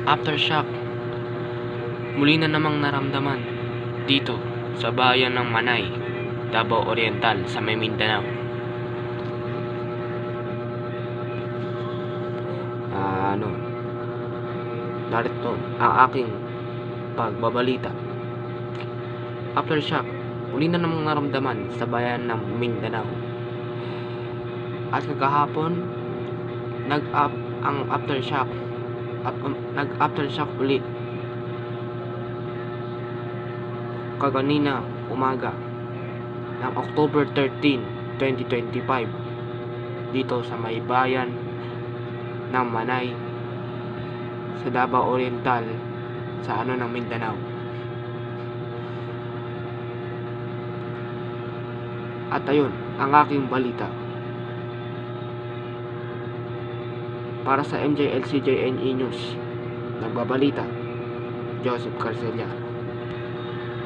Aftershock, muli na namang naramdaman dito sa bayan ng Manay, Davao Oriental sa may Mindanao. Narito ang aking pagbabalita. Aftershock, muli na namang naramdaman sa bayan ng Mindanao. At kagahapon, nag-aftershock ulit kaganina umaga ng October 13, 2025 dito sa may bayan ng Manay sa Davao Oriental sa ng Mindanao. At ayun ang aking balita para sa MJLCJNE News. Nagbabalita Joseph Carcelia.